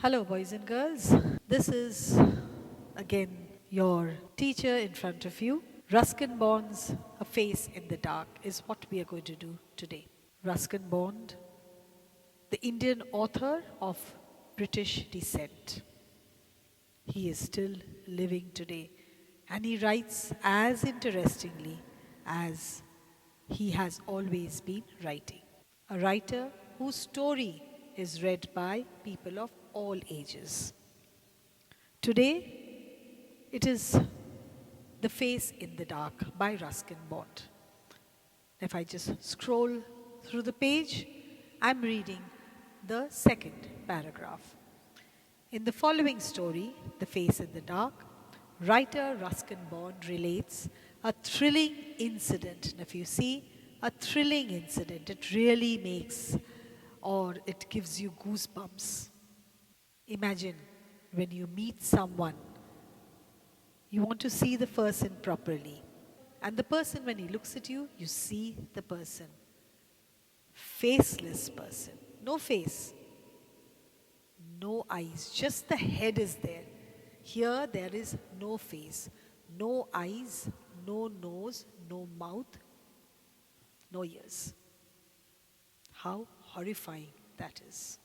Hello, boys and girls. This is again your teacher in front of you. Ruskin Bond's A Face in the Dark is what we are going to do today. Ruskin Bond, the Indian author of British descent. He is still living today, and he writes as interestingly as he has always been writing. A writer whose story is read by people of all ages. Today, it is The Face in the Dark by Ruskin Bond. If I just scroll through the page, I'm reading the second paragraph. In the following story, The Face in the Dark, writer Ruskin Bond relates a thrilling incident. And if you see a thrilling incident, it really makes or it gives you goosebumps. Imagine when you meet someone, you want to see the person properly. And the person, when he looks at you, you see the person. Faceless person. No face. No eyes. Just the head is there. Here there is no face. No eyes. No nose. No mouth. No ears. How horrifying that is.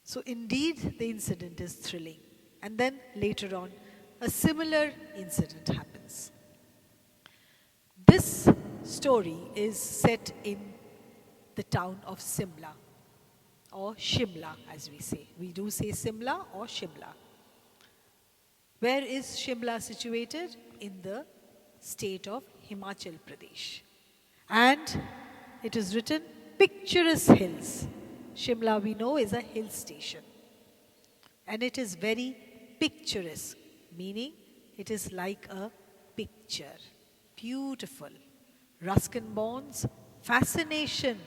So indeed, the incident is thrilling. And then later on, a similar incident happens. This story is set in the town of Simla, or Shimla as we say. We do say Simla or Shimla. Where is Shimla situated? In the state of Himachal Pradesh. And it is written, picturesque hills. Shimla, we know, is a hill station. And it is very picturesque, meaning it is like a picture. Beautiful. Ruskin Bond's fascination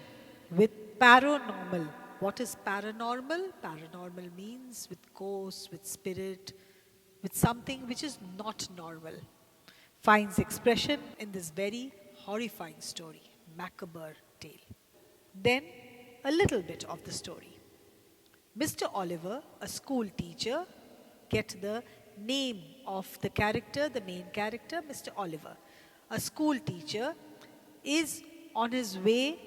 with paranormal. What is paranormal? Paranormal means with ghosts, with spirit, with something which is not normal. Finds expression in this very horrifying story, macabre tale. Then, a little bit of the story. Mr. Oliver, a school teacher, get the name of the character, the main character, Mr. Oliver. A school teacher is on his way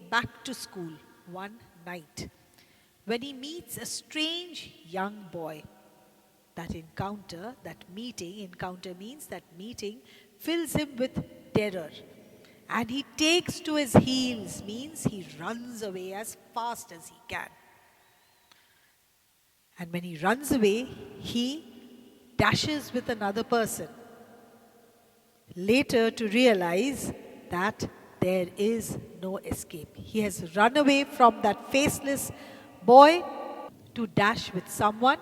back to school one night when he meets a strange young boy. That encounter means that meeting fills him with terror. And he takes to his heels, means he runs away as fast as he can. And when he runs away, he dashes with another person. Later to realize that there is no escape. He has run away from that faceless boy to dash with someone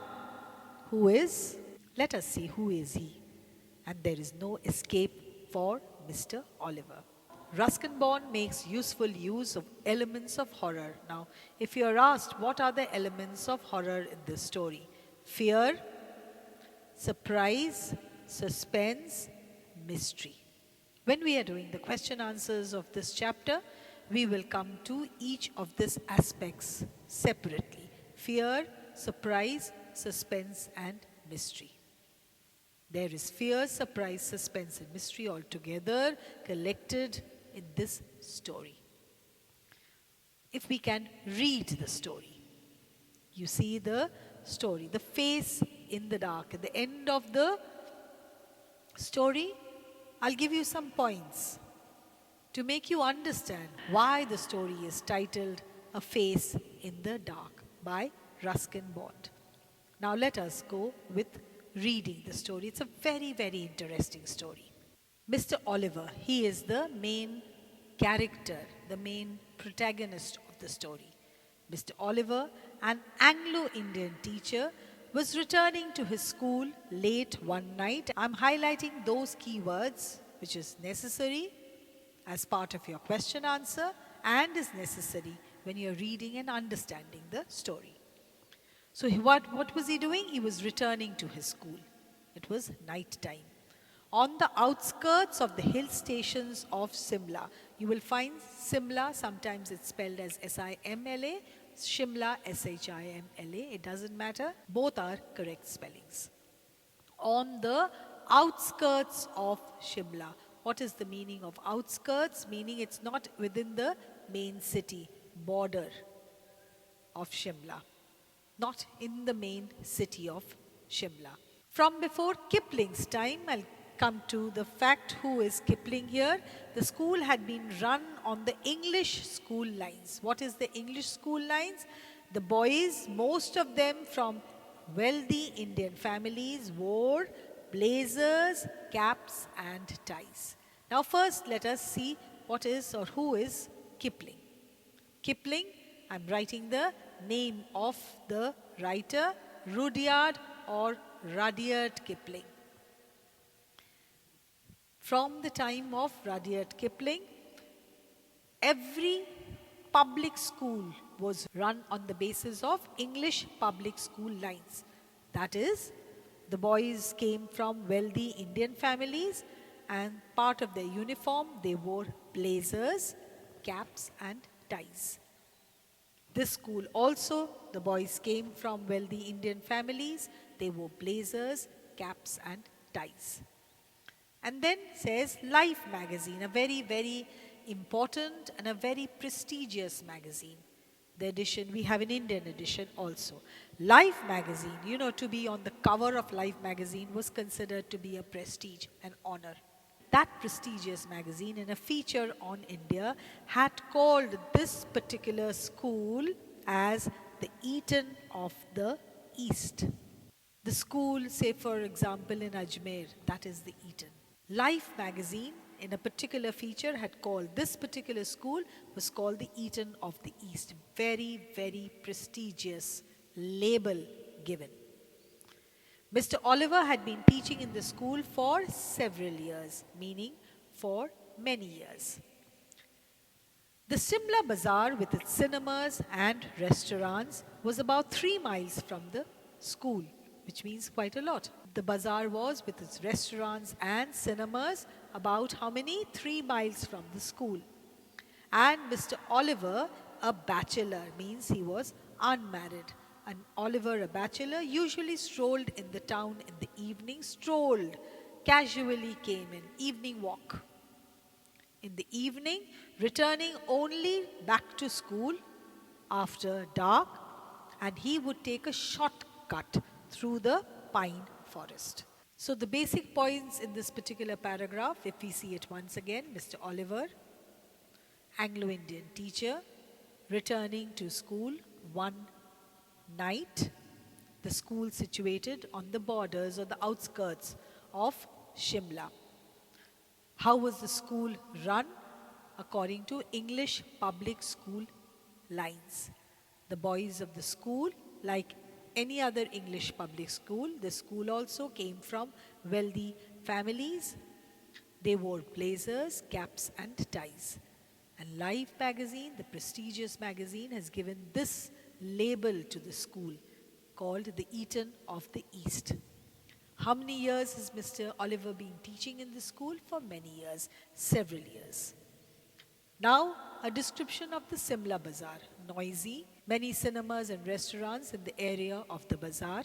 who is, let us see, who is he? And there is no escape for Mr. Oliver. Ruskin Bond makes useful use of elements of horror. Now, if you are asked what are the elements of horror in this story? Fear, surprise, suspense, mystery. When we are doing the question answers of this chapter, we will come to each of these aspects separately. Fear, surprise, suspense, and mystery. There is fear, surprise, suspense, and mystery all together collected in this story. If we can read the story, you see the story, the face in the dark. At the end of the story, I'll give you some points to make you understand why the story is titled A Face in the Dark by Ruskin Bond. Now let us go with reading the story. It's a very, very interesting story. Mr. Oliver, he is the main character, the main protagonist of the story. Mr. Oliver, an Anglo-Indian teacher, was returning to his school late one night. I'm highlighting those keywords which is necessary as part of your question answer and is necessary when you're reading and understanding the story. So what was he doing? He was returning to his school. It was night time. On the outskirts of the hill stations of Simla, you will find Simla, sometimes it's spelled as Simla, Shimla, Shimla, it doesn't matter. Both are correct spellings. On the outskirts of Shimla. What is the meaning of outskirts? Meaning it's not within the main city, border of Shimla. Not in the main city of Shimla. From before Kipling's time, I'll come to the fact who is Kipling here. The school had been run on the English school lines. What is the English school lines? The boys, most of them from wealthy Indian families, wore blazers, caps and ties. Now first let us see what is or who is Kipling. Kipling, I'm writing the name of the writer, Rudyard or Rudyard Kipling. From the time of Rudyard Kipling, every public school was run on the basis of English public school lines. That is, the boys came from wealthy Indian families and part of their uniform, they wore blazers, caps and ties. This school also, the boys came from wealthy Indian families, they wore blazers, caps and ties. And then says Life magazine, a very, very important and a very prestigious magazine. The edition, we have an Indian edition also. Life magazine, you know, to be on the cover of Life magazine was considered to be a prestige, an honor. That prestigious magazine, in a feature on India, had called this particular school as the Eton of the East. The school, say for example in Ajmer, that is the Eton. Life magazine, in a particular feature, had called this particular school was called the Eton of the East. Very, very prestigious label given. Mr. Oliver had been teaching in the school for several years, meaning for many years. The Shimla Bazaar with its cinemas and restaurants was about 3 miles from the school, which means quite a lot. The bazaar was with its restaurants and cinemas about how many? 3 miles from the school. And Mr. Oliver, a bachelor, means he was unmarried. And Oliver, a bachelor, usually strolled in the town in the evening, casually came in, evening walk. In the evening, returning only back to school after dark, and he would take a shortcut through the pine forest. So the basic points in this particular paragraph, if we see it once again, Mr. Oliver, Anglo-Indian teacher, returning to school one night, the school situated on the borders or the outskirts of Shimla. How was the school run? According to English public school lines. The boys of the school, like any other English public school, the school also came from wealthy families. They wore blazers, caps and ties. And Life magazine, the prestigious magazine, has given this label to the school called the Eton of the East. How many years has Mr. Oliver been teaching in the school? For many years, several years. Now, a description of the Shimla Bazaar. Noisy, many cinemas and restaurants in the area of the bazaar.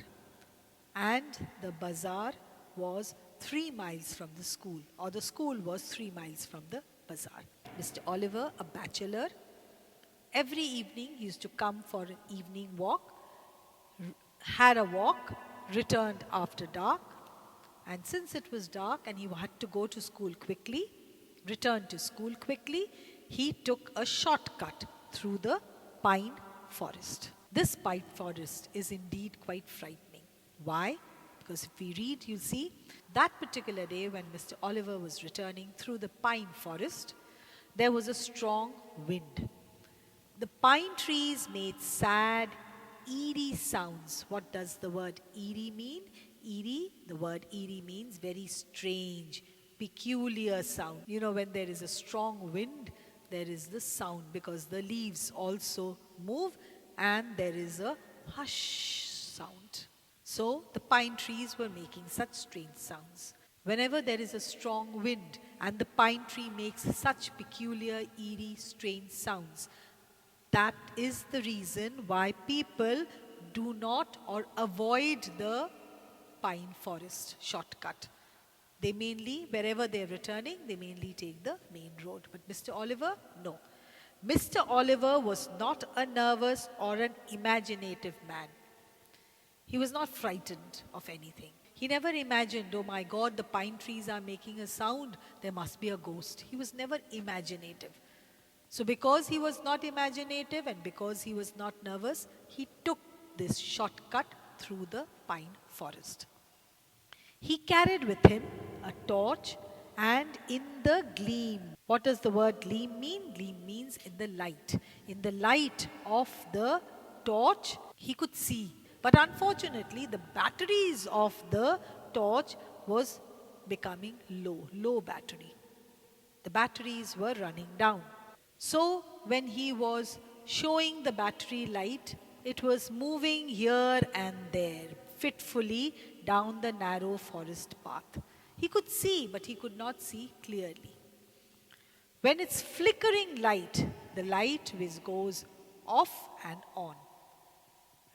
And the bazaar was 3 miles from the school, or the school was 3 miles from the bazaar. Mr. Oliver, a bachelor, every evening he used to come for an evening walk, had a walk, returned after dark, and since it was dark and he had to go to school quickly, returned to school quickly, he took a shortcut through the pine forest. This pine forest is indeed quite frightening. Why? Because if we read, you'll see that particular day when Mr. Oliver was returning through the pine forest, there was a strong wind. The pine trees made sad, eerie sounds. What does the word eerie mean? Eerie, the word eerie means very strange, peculiar sound. You know, when there is a strong wind, there is the sound because the leaves also move and there is a hush sound. So the pine trees were making such strange sounds. Whenever there is a strong wind and the pine tree makes such peculiar, eerie, strange sounds, That is the reason why people do not or avoid the pine forest shortcut. They mainly, wherever they're returning, they mainly take the main road. But Mr. Oliver, no. Mr. Oliver was not a nervous or an imaginative man. He was not frightened of anything. He never imagined, oh my God, the pine trees are making a sound, there must be a ghost. He was never imaginative. So because he was not imaginative and because he was not nervous, he took this shortcut through the pine forest. He carried with him a torch and in the gleam. What does the word gleam mean? Gleam means in the light. In the light of the torch, he could see. But unfortunately, the batteries of the torch was becoming low battery. The batteries were running down. So when he was showing the battery light, it was moving here and there, fitfully down the narrow forest path. He could see, but he could not see clearly. When it's flickering light, the light which goes off and on.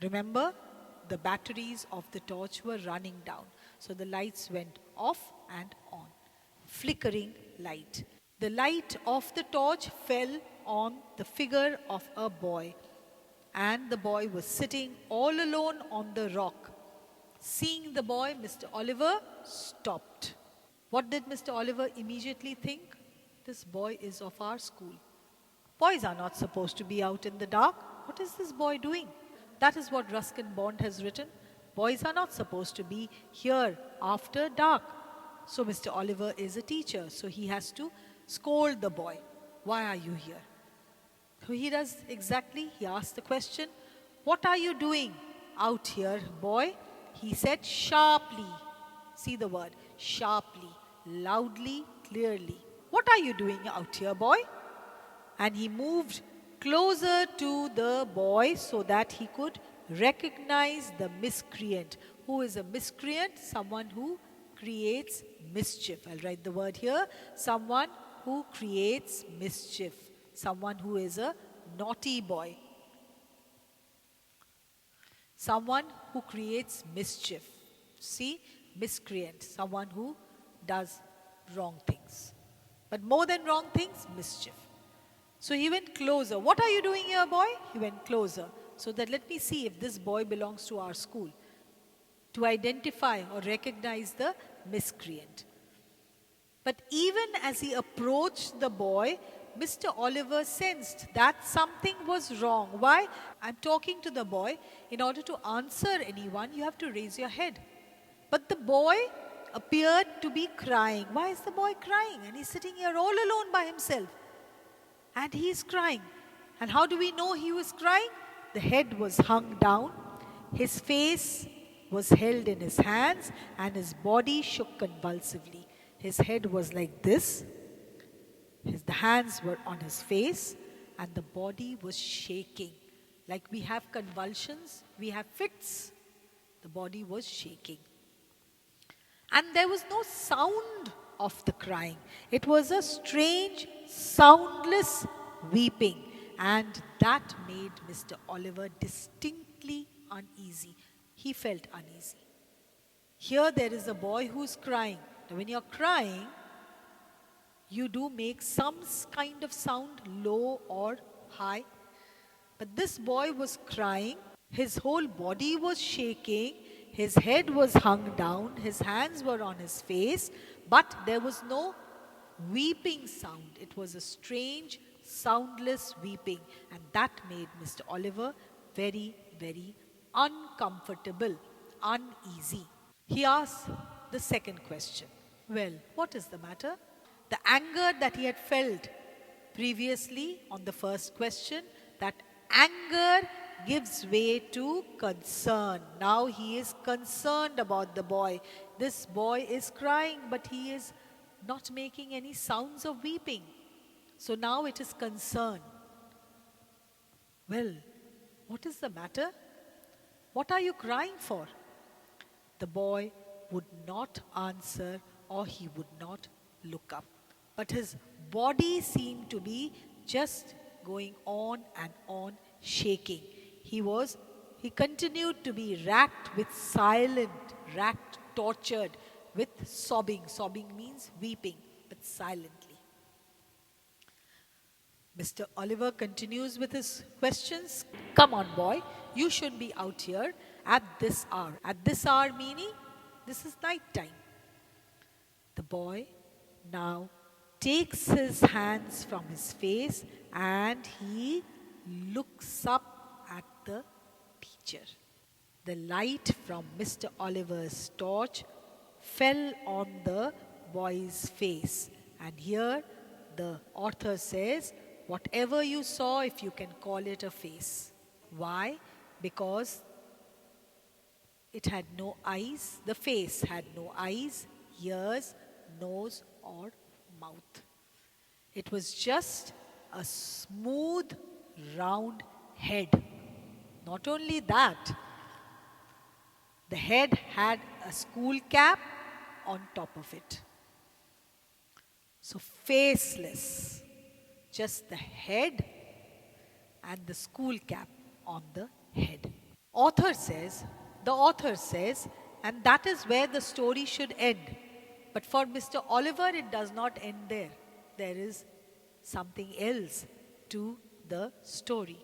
Remember, the batteries of the torch were running down. So the lights went off and on. Flickering light. The light of the torch fell on the figure of a boy. And the boy was sitting all alone on the rock. Seeing the boy, Mr. Oliver stopped. What did Mr. Oliver immediately think? This boy is of our school. Boys are not supposed to be out in the dark. What is this boy doing? That is what Ruskin Bond has written. Boys are not supposed to be here after dark. So Mr. Oliver is a teacher, so he has to scold the boy. Why are you here? So he does exactly, he asks the question, what are you doing out here, boy? He said sharply. See the word, sharply, loudly, clearly. What are you doing out here, boy? And he moved closer to the boy so that he could recognize the miscreant. Who is a miscreant? Someone who creates mischief. I'll write the word here. Someone who creates mischief. Someone who is a naughty boy. Someone who creates mischief. See, miscreant. Someone who does wrong things. But more than wrong things, mischief. So he went closer. What are you doing here, boy? He went closer. So that let me see if this boy belongs to our school. To identify or recognize the miscreant. But even as he approached the boy, Mr. Oliver sensed that something was wrong. Why? I'm talking to the boy. In order to answer anyone, you have to raise your head. But the boy appeared to be crying. Why is the boy crying? And he's sitting here all alone by himself. And he's crying. And how do we know he was crying? The head was hung down. His face was held in his hands and his body shook convulsively. His head was like this. The hands were on his face and the body was shaking. Like we have convulsions, we have fits. The body was shaking. And there was no sound of the crying. It was a strange, soundless weeping. And that made Mr. Oliver distinctly uneasy. He felt uneasy. Here there is a boy who's crying. Now when you're crying, you do make some kind of sound, low or high. But this boy was crying. His whole body was shaking. His head was hung down. His hands were on his face. But there was no weeping sound. It was a strange, soundless weeping. And that made Mr. Oliver very, very uncomfortable, uneasy. He asked the second question. Well, what is the matter? The anger that he had felt previously on the first question, that anger gives way to concern. Now he is concerned about the boy. This boy is crying, but he is not making any sounds of weeping. So now it is concern. Well, what is the matter? What are you crying for? The boy would not answer or he would not look up. But his body seemed to be just going on and on, shaking. He continued to be racked with tortured with sobbing. Sobbing means weeping, but silently. Mr. Oliver continues with his questions. Come on, boy, you should be out here at this hour. At this hour meaning, this is night time. The boy now takes his hands from his face and he looks up at the teacher. The light from Mr. Oliver's torch fell on the boy's face. And here the author says, whatever you saw, if you can call it a face. Why? Because it had no eyes. The face had no eyes, ears, nose or mouth. It was just a smooth, round head. Not only that, the head had a school cap on top of it. So faceless, just the head and the school cap on the head. The author says, and that is where the story should end. But for Mr. Oliver, it does not end there. There is something else to the story.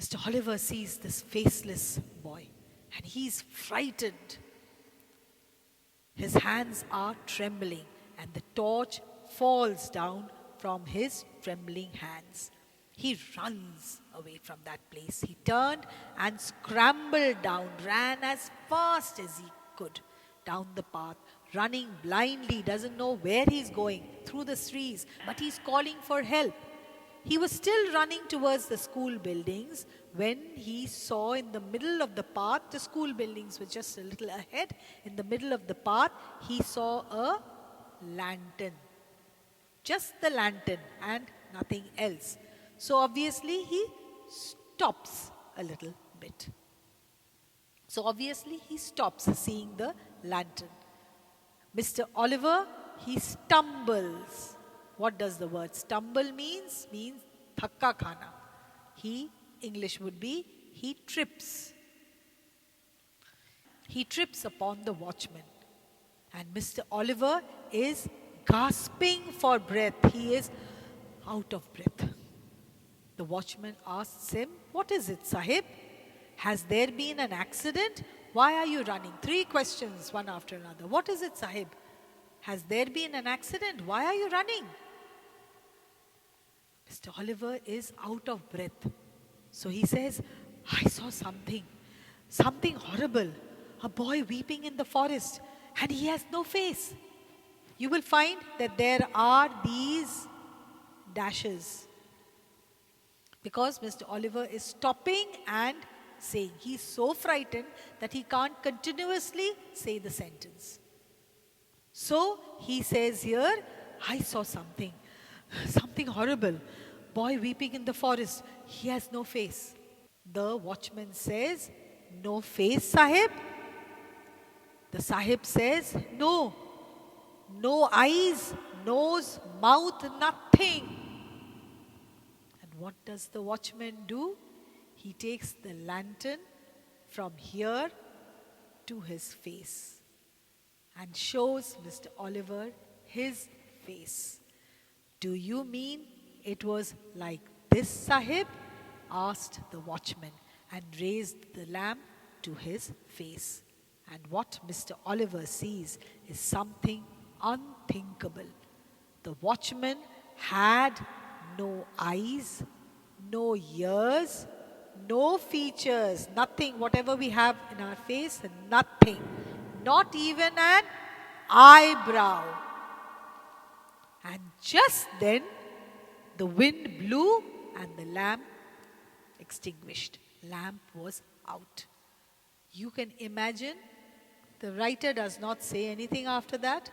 Mr. Oliver sees this faceless boy and he's frightened. His hands are trembling and the torch falls down from his trembling hands. He runs away from that place. He turned and scrambled down, ran as fast as he could down the path, running blindly, doesn't know where he's going, through the trees, but he's calling for help. He was still running towards the school buildings when he saw in the middle of the path, the school buildings were just a little ahead. In the middle of the path, he saw a lantern. Just the lantern and nothing else. So obviously he stops a little bit. So obviously he stops seeing the lantern. Mr. Oliver, he stumbles. What does the word stumble means? Means thakka khana. English would be, he trips. He trips upon the watchman. And Mr. Oliver is gasping for breath. He is out of breath. The watchman asks him, what is it, Sahib? Has there been an accident? Why are you running? 3 questions, one after another. What is it, Sahib? Has there been an accident? Why are you running? Mr. Oliver is out of breath. So he says, I saw something horrible. A boy weeping in the forest and he has no face. You will find that there are these dashes because Mr. Oliver is stopping and saying. He's so frightened that he can't continuously say the sentence. So he says here, I saw something horrible. Boy weeping in the forest. He has no face. The watchman says, no face, Sahib? The Sahib says, no. No eyes, nose, mouth, nothing. And what does the watchman do? He takes the lantern from here to his face and shows Mr. Oliver his face. Do you mean it was like this, Sahib? Asked the watchman and raised the lamp to his face. And what Mr. Oliver sees is something unthinkable. The watchman had no eyes, no ears, no features, nothing, whatever we have in our face, nothing. Not even an eyebrow. And just then, the wind blew and the lamp extinguished. Lamp was out. You can imagine, the writer does not say anything after that.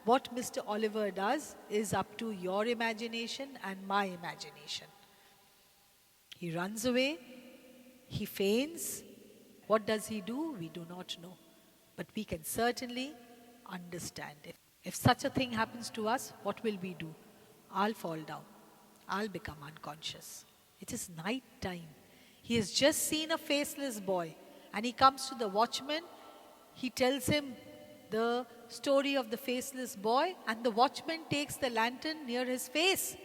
What Mr. Oliver does is up to your imagination and my imagination. He runs away, he faints. What does he do? We do not know. But we can certainly understand. If such a thing happens to us, what will we do? I'll fall down. I'll become unconscious. It is night time. He has just seen a faceless boy, and he comes to the watchman. He tells him the story of the faceless boy, and the watchman takes the lantern near his face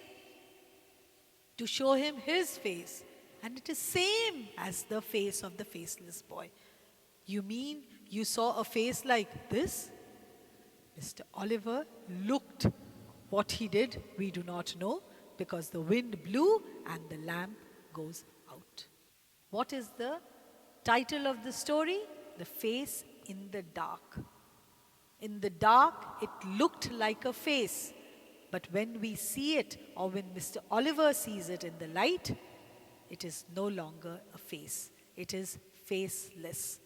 to show him his face. And it is same as the face of the faceless boy. You mean you saw a face like this? Mr. Oliver looked. What he did, we do not know, because the wind blew and the lamp goes out. What is the title of the story? The Face in the Dark. In the dark, it looked like a face. But when we see it, or when Mr. Oliver sees it in the light, it is no longer a face. It is faceless.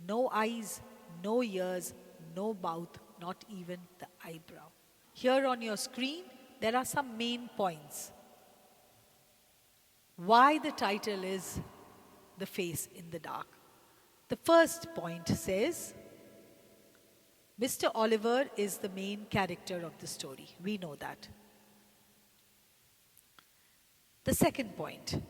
No eyes, no ears, no mouth, not even the eyebrow. Here on your screen, there are some main points. Why the title is The Face in the Dark. The first point says, Mr. Oliver is the main character of the story. We know that. The second point.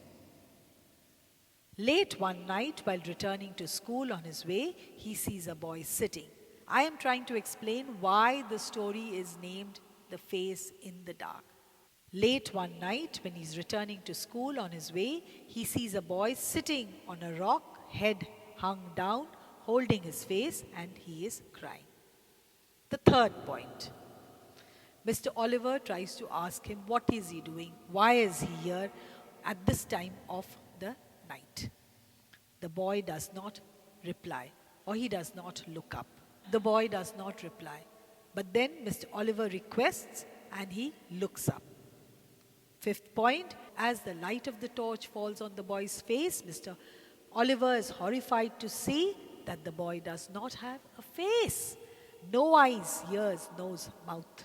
Late one night, while returning to school on his way, he sees a boy sitting. I am trying to explain why the story is named The Face in the Dark. Late one night, when he's returning to school on his way, he sees a boy sitting on a rock, head hung down, holding his face, and he is crying. The third point. Mr. Oliver tries to ask him what is he doing, why is he here at this time of the night. The boy does not reply, or he does not look up. The boy does not reply. But then Mr. Oliver requests and he looks up. Fifth point, as the light of the torch falls on the boy's face, Mr. Oliver is horrified to see that the boy does not have a face. No eyes, ears, nose, mouth.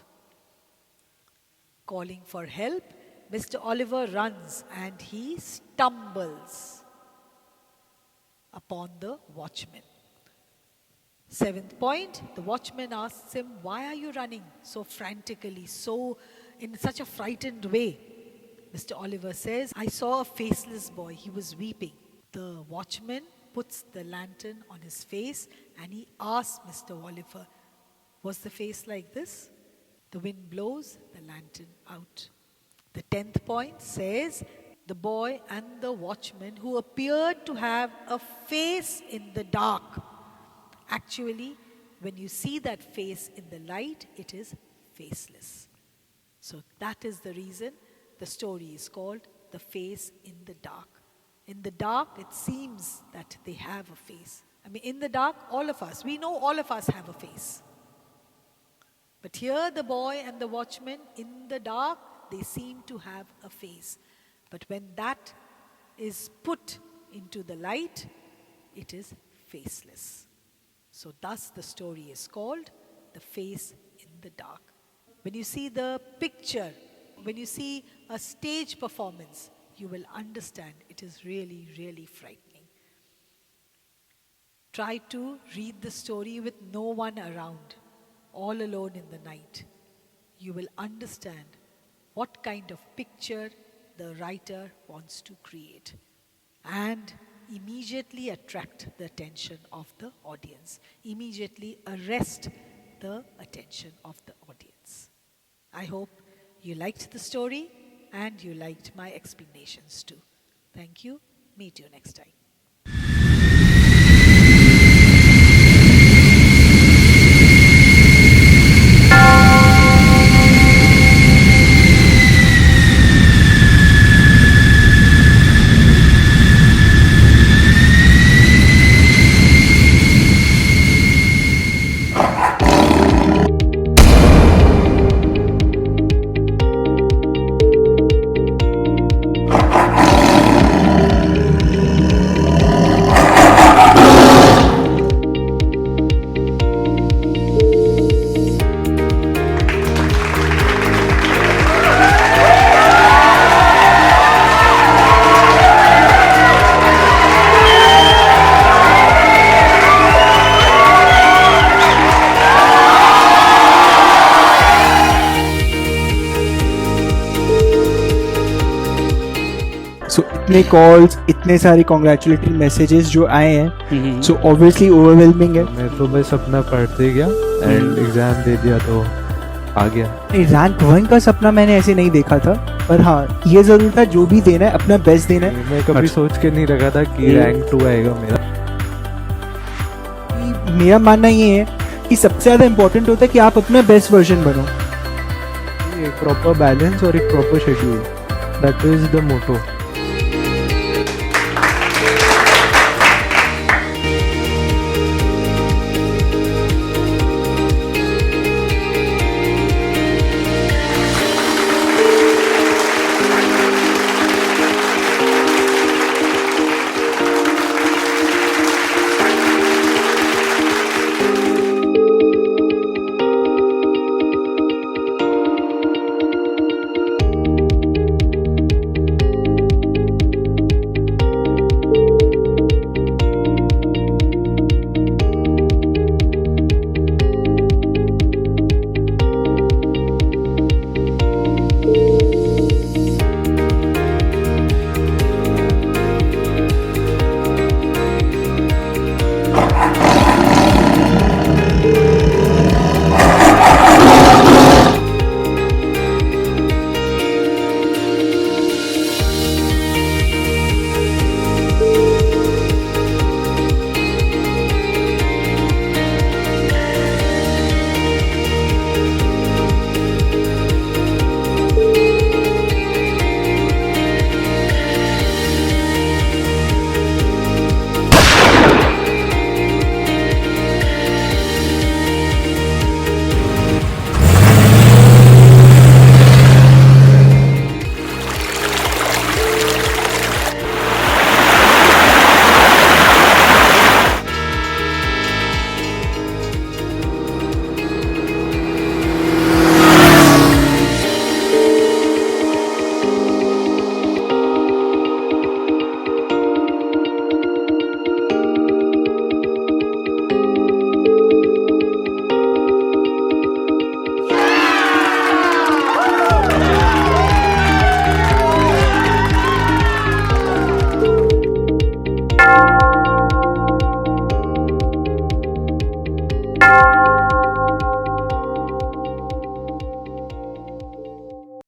Calling for help, Mr. Oliver runs and he stumbles upon the watchman. Seventh point, the watchman asks him, why are you running so frantically, so in such a frightened way? Mr. Oliver says, I saw a faceless boy. He was weeping. The watchman puts the lantern on his face and he asks Mr. Oliver, was the face like this? The wind blows the lantern out. The 10th point says, the boy and the watchman who appeared to have a face in the dark. Actually, when you see that face in the light, it is faceless. So that is the reason the story is called The Face in the Dark. In the dark, it seems that they have a face. I mean, in the dark, all of us, we know all of us have a face. But here the boy and the watchman, in the dark, they seem to have a face. But when that is put into the light, it is faceless. So thus the story is called The Face in the Dark. When you see the picture, when you see a stage performance, you will understand it is really, really frightening. Try to read the story with no one around, all alone in the night. You will understand what kind of picture the writer wants to create and immediately attract the attention of the audience, immediately arrest the attention of the audience. I hope you liked the story and you liked my explanations too. Thank you. Meet you next time. इतने calls, इतने सारे congratulatory messages जो आए हैं, so obviously overwhelming है। मैं तो बस अपना पढ़ते गया एंड एग्जाम दे दिया तो आ गया। रैंक 1 का सपना मैंने ऐसे नहीं देखा था, पर हाँ ये जरूर था जो भी देना है अपना बेस्ट देना है। मैं कभी सोच के नहीं रखा था कि रैंक 2 आएगा मेरा। मेरा मानना ये है कि सबसे ज़्यादा इम्पोर्टेंट होता है कि आप अपना बेस्ट वर्जन बनो। एक प्रॉपर बैलेंस और एक proper schedule, that is the motto.